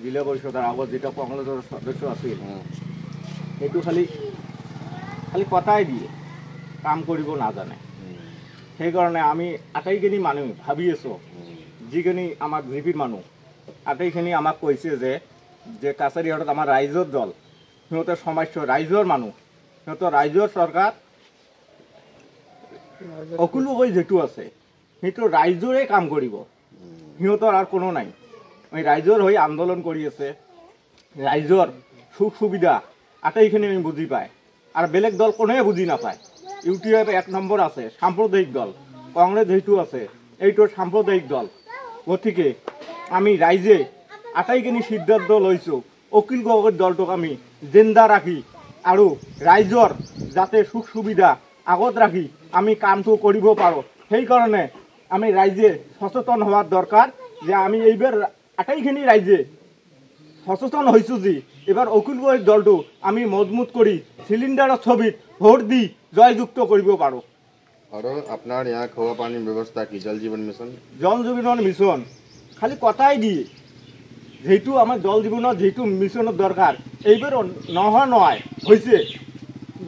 জিলা পৰিষদৰ আগত যেটা কংগ্ৰেছৰ সদস্য আছিল সেইটো খালি খালি কথাই দিয়ে কাম কৰিব নাজানে সেইকাৰণে আমি আটাইখিনি মানুহ ভাবি আছোঁ যিখিনি আমাক জিপিৰ মানুহ আটাইখিনি আমাক কৈছে যে কাছাৰীহাটত আমাৰ ৰাইজৰ দল সিহঁতৰ সমস্যা ৰাইজৰ মানুহ সিহঁতৰ ৰাইজৰ চৰকাৰ অকুল গগৈ যেটো আছে সেইটো ৰাইজৰে কাম কৰিব সিহঁতৰ আৰু কোনো নাই ৰাইজৰ হৈ আন্দোলন কৰি আছে ৰাইজৰ সুখ সুবিধা আটাইখিনি আমি বুজি পায় আৰু বেলেগ দল কোনোৱে বুজি নাপায় ইউটিউব 1 নম্বৰ আছে সাম্প্ৰদায়িক দল কংগ্ৰেছ যেটো আছে এইটো সাম্প্ৰদায়িক দল গতিকে আমি ৰাইজে আটাইখিনি সিদ্ধান্ত লৈছোঁ অকিল গগৈৰ দলটোক আমি জিন্দা ৰাখি আৰু ৰাইজৰ যাতে সুখ সুবিধা আগত ৰাখি আমি কামটো কৰিব পাৰোঁ সেইকাৰণে আমি ৰাইজে সচেতন হোৱাৰ দৰকাৰ যে আমি এইবাৰ আটাইখিনি ৰাইজে সচেতন হৈছোঁ যে এবাৰ অকিল গগৈৰ দলটো আমি মজবুত কৰি সিলিণ্ডাৰৰ ছবিত ভোট দি জয়যুক্ত কৰিব পাৰোঁ আৰু আপোনাৰ ইয়াত খোৱা পানীৰ ব্যৱস্থা কি জল জীৱন মিছন খালি কথাই দিয়ে যেহেতু আমার জল জীবনের যেহেতু মিশনের দরকার এইবার নহয় হয়েছে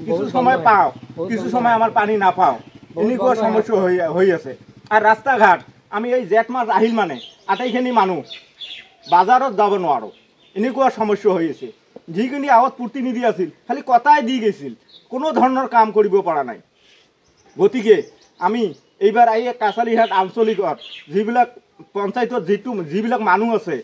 কিছু সময় পাও কিছু সময় আমার পানি না পাও এনেকুৱা সমস্যা হয়ে আছে আর রাস্তাঘাট আমি এই জেঠ মাস আহিল মানে আটাইখিনি মানুষ বাজারত যাব নোৱাৰো এনেকুৱা সমস্যা হৈ আছে যিখিনি আগত প্ৰতিনিধি আছিল খালি কথাই দি গৈছিল কোনো ধৰণৰ কাম কৰিব পৰা নাই গতিকে আমি এইবাৰ এই কাছাৰীহাট আঞ্চলিকত যিবিলাক পঞ্চায়তত যিবিলাক মানুহ আছে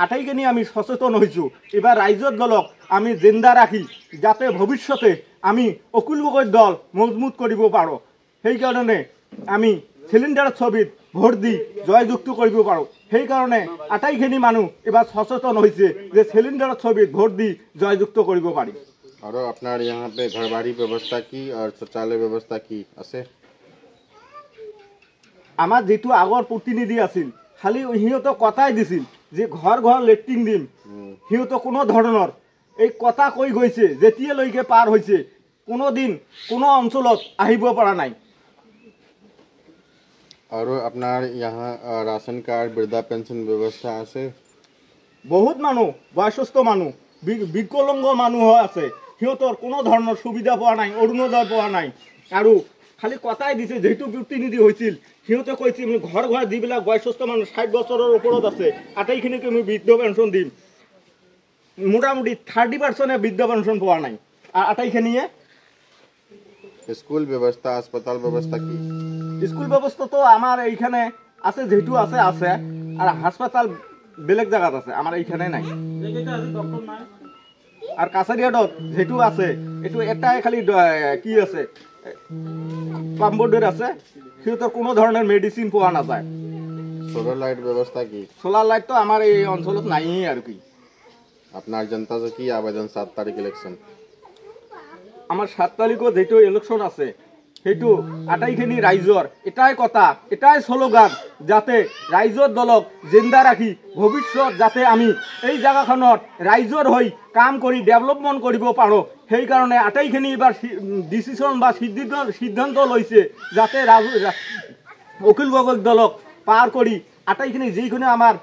আটাইখিনি আমি সচেতন হৈছোঁ এবাৰ ৰাইজৰ দলক আমি জিন্দা ৰাখি যাতে ভৱিষ্যতে আমি অকিল গগৈৰ দল মজবুত কৰিব পাৰোঁ সেইকাৰণে আমি সিলিণ্ডাৰৰ ছবিত ভোট দি জয়যুক্ত কৰিব পাৰোঁ সেইকাৰণে আটাইখিনি মানুহ এবাৰ সচেতন হৈছে যে সিলিণ্ডাৰৰ ছবিত ভোট দি জয়যুক্ত কৰিব পাৰি আৰু আপোনাৰ यहाँ पे ঘৰবাৰী ব্যৱস্থা কি আৰু শৌচালয় ব্যৱস্থা কি আছে আমাৰ যেটো আগৰ প্ৰতিনিধি আছিল খালি সিহঁতক কথাই দিছিল যে ঘৰ লেট্ৰিন দিম সিহঁতক কোনো ধৰণৰ এই কথা কৈ গৈছে যেতিয়ালৈকে পাৰ হৈছে কোনো দিন কোনো অঞ্চলত আহিব পৰা নাই আৰু আপোনাৰ यहाँ राशन कार्ड वृद्धा पेंशन व्यवस्था আছে বহুত মানুহ বয়সস্থ মানুহ বিকলাঙ্গ মানুহ আছে সিহঁতৰ কোনো ধৰণৰ সুবিধা পোৱা নাই অৰুণোদয় পোৱা নাই আৰু খালি কথাই দিছে যেটো প্ৰতিনিধি হৈছিল সিহঁতে কৈছিল ঘৰ যিবিলাক বয়সস্থ মানুহ 60 বছৰৰ ওপৰত আছে আটাইখিনিকে আমি বৃদ্ধ পেঞ্চন দিম মোটামুটি 30% বৃদ্ধ পেঞ্চন পোৱা নাই আটাইখিনিয়ে স্কুল ব্যৱস্থা হাসপাতাল ব্যৱস্থা কি স্কুল ব্যৱস্থা তো আমাৰ এইখানে আছে যেটো আছে আৰ হাসপাতাল বেলেগ জায়গাত আছে আমাৰ এইখানে নাই আৰ কাছাৰীহাটত যেটো আছে এটো এটাই খালি কি আছে পাম্পবোৰ্ডেৰ আছে সিহঁতৰ কোনো ধৰণৰ মেডিসিন পোৱা নাযায় সোলার লাইট ব্যবস্থা কি সোলার লাইট তো আমার এই অঞ্চলত নাই আর কি আপনার জনতা से কি আবেদন 7 তারিখ ইলেকশন আমার 7 তারিখও যেটো ইলেকশন আছে সেইটো আটাইখিনি ৰাইজৰ এটাই কথা এটাই স্লোগান যাতে ৰাইজৰ দলক জিন্দা ৰাখি ভৱিষ্যত যাতে আমি এই জায়গাখনত ৰাইজৰ হৈ কাম কৰি ডেভেলপমেন্ট কৰিব পাৰো সেই কাৰণে আটাইখিনি এবাৰ ডিসিশন বা সিদ্ধান্ত লৈছে যাতে অকিল গগৈ দলক পাৰ কৰি আটাইখিনি যিখিনি আমাৰ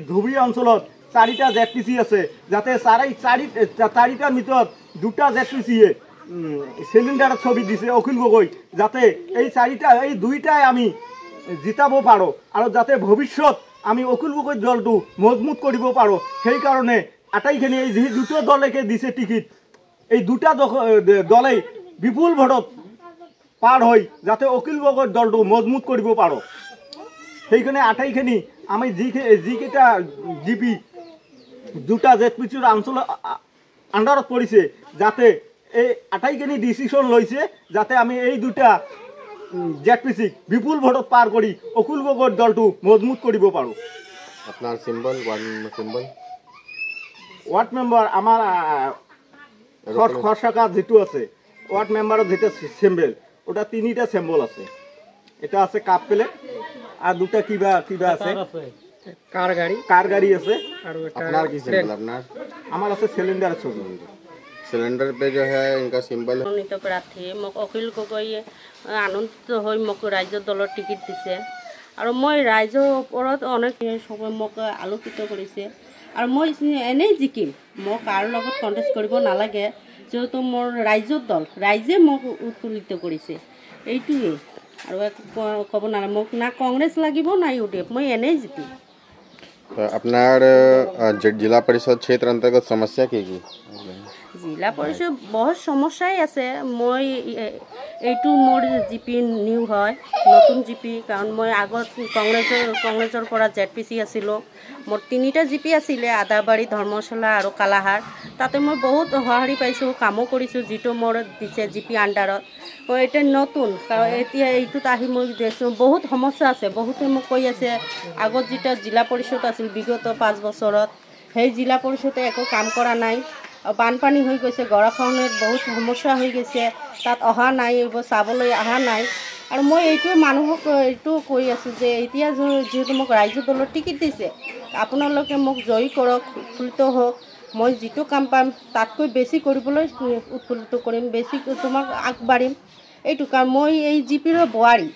ধুবুৰী অঞ্চলত 4টা জেডপিসি আছে যাতে চাৰিটাৰ ভিতৰত 2টা জেডপিসিয়ে সিলিন্ডাৰ ছবি দিছে অকিল গগৈ যাতে এই 2টাই আমি জিতাব পাৰো আৰু যাতে ভৱিষ্যত আমি অকিল গগৈ দলটো মজবুত কৰিব পাৰো সেই কাৰণে আটাইখিনি এই যে দুটো দলকে দিছে টিকিট এই দুটা দলে বিপুল ভোটত পাৰ হৈ যাতে অকিল গগৈ দলটো মজবুত কৰিব পাৰো সেইখানে আটাইখিনি আমি যিকেইটা জিপি দুটা জেডপিচিৰ অঞ্চল আন্ডাৰত পৰিছে যাতে এই আটাইখিনি ডিসিশন লৈছে যাতে আমি এই দুটা জেডপিসি বিপুল ভোটত পাৰ কৰি অকিল গগৈৰ দলটো মজবুত কৰিব পাৰো আপনার সিম্বল ওয়ার্ড মেম্বার আমার খরসাকা যেটো আছে ওয়ার্ড মেম্বারত যেটা সিম্বল ওটা 3টা সিম্বল আছে এটা আছে কাপ প্লেট আর দুটা কিবা আছে কার গাড়ি আছে আর আপনার কি সিম্বল আপনার আমার আছে সিলিন্ডার ছবি सिलेंडर पे जो है इनका सिंबल মনোনীত প্ৰাৰ্থী মোক অকিল গগৈয়ে আনন্দিত হৈ মোক ৰাজ্য দলৰ টিকিট দিছে আৰু মই ৰাইজৰ ওপৰত অনেক সময় মোক আলোকিত কৰিছে আৰু মই এনেই জিকিম মোক কাৰো লগত কণ্টেষ্ট কৰিব নালাগে যেহেতু মোৰ ৰাইজৰ দল ৰাইজে মোক উৎফুল্লিত কৰিছে এইটোৱেই আৰু একো ক'ব নালাগে মোক না কংগ্ৰেছ লাগিব না UDF মই এনেই জিকিম तो अपनार जिला परिषद क्षेत्र अंतर्गत समस्या की জিলা পৰিষদ বহুত সমস্যাই আছে মই এইটো মোৰ জিপি নিউ হয় নতুন জিপি কাৰণ মই আগত কংগ্ৰেছৰ পৰা ZPC আছিলোঁ মোৰ 3টা জিপি আছিলে আদাবাৰী ধৰ্মশালা আৰু কালাহাৰ তাতে মই বহুত সঁহাৰি পাইছোঁ কামো কৰিছোঁ যিটো মোৰ দিছে জিপি আণ্ডাৰত মই এতিয়া নতুন কাৰণ এতিয়া এইটোত আহি মই দেখিছোঁ বহুত সমস্যা আছে বহুতে মোক কৈ আছে আগত যেতিয়া জিলা পৰিষদ আছিল বিগত 5 বছৰত সেই জিলা পৰিষদে একো কাম কৰা নাই বানপানী হৈ গৈছে গৰাখহনীত বহুত সমস্যা হৈ গৈছে তাত অহা নাই এইবোৰ চাবলৈ অহা নাই আৰু মই এইটোৱে মানুহক এইটো কৈ আছোঁ যে এতিয়া যিহেতু মোক ৰাইজৰ দলৰ টিকেট দিছে আপোনালোকে মোক জয়ী কৰক উৎফুল্লিত হওক মই যিটো কাম পাম তাতকৈ বেছি কৰিবলৈ উৎফুল্লিত কৰিম বেছি তোমাক আগবাঢ়িম এইটো কাৰণ মই এই জিপিৰ বোৱাৰী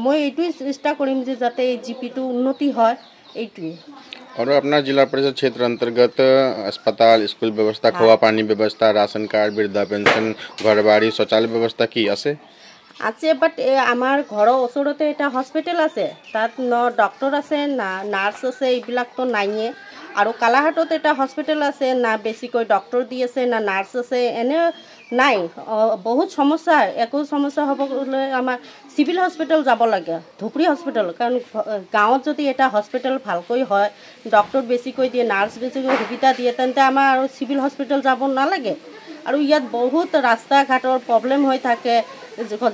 মই এইটোৱে চেষ্টা কৰিম যে যাতে এই জিপিটো উন্নতি হয় এইটোৱে और अपना जिला परिषद क्षेत्र अंतर्गत अस्पताल स्कूल व्यवस्था खोआ पानी व्यवस्था राशन कार्ड वृद्धा पेंशन घर बाड़ी शौचालय व्यवस्था की আছে বাট আমাৰ ঘৰৰ ওচৰতে এটা হস্পিটেল আছে তাত ডক্টৰ আছে না নাৰ্ছ আছে এইবিলাকতো নাইয়ে আৰু কালাহাটত এটা হস্পিটেল আছে না বেছিকৈ ডক্টৰ দি আছে না নাৰ্ছ আছে এনে নাই বহুত সমস্যা একো সমস্যা হ'ব গ'লে আমাৰ চিভিল হস্পিটেল যাব লাগে ধুবুৰী হস্পিটেল কাৰণ গাঁৱত যদি এটা হস্পিটেল ভালকৈ হয় ডক্টৰ বেছিকৈ দিয়ে নাৰ্ছ বেছিকৈ সুবিধা দিয়ে তেন্তে আমাৰ আৰু চিভিল হস্পিটেল যাব নালাগে আৰু ইয়াত বহুত ৰাস্তা ঘাটৰ প্ৰব্লেম হৈ থাকে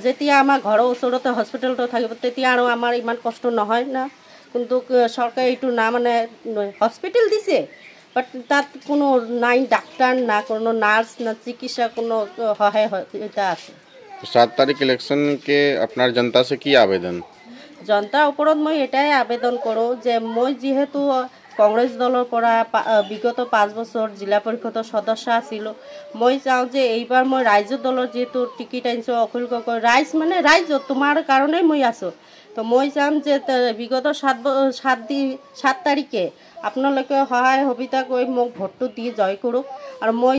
যেতিয়া আমাৰ ঘৰৰ ওচৰতে হস্পিটেলটো থাকিব তেতিয়া আৰু আমাৰ ইমান কষ্ট নহয় না কিন্তু চৰকাৰে এইটো না মানে হস্পিটেল দিছে বাট তাত কোনো নাই ডাক্তার না কোনো নার্স না চিকিৎসা কোনো সহায়তা আছে 7 तारीख इलेक्शन के अपना जनता से की आवेदन জনতাৰ ওপৰত মই এটাই আবেদন কৰোঁ যে মই যিহেতু কংগ্ৰেছ দলৰ পৰা বিগত 5 বছৰ জিলা পৰিষদৰ সদস্য আছিলোঁ মই চাওঁ যে এইবাৰ মই ৰাইজৰ দলৰ যেহেতু টিকেট আনিছোঁ অখিল গগৈ ৰাইজ মানে ৰাইজ তোমাৰ কাৰণেই মই আছোঁ তো মই চাম যে বিগত 7 তাৰিখে আপোনালোকে সহায় সুবিধা কৰি মোক ভোটটো দি জয় কৰক আৰু মই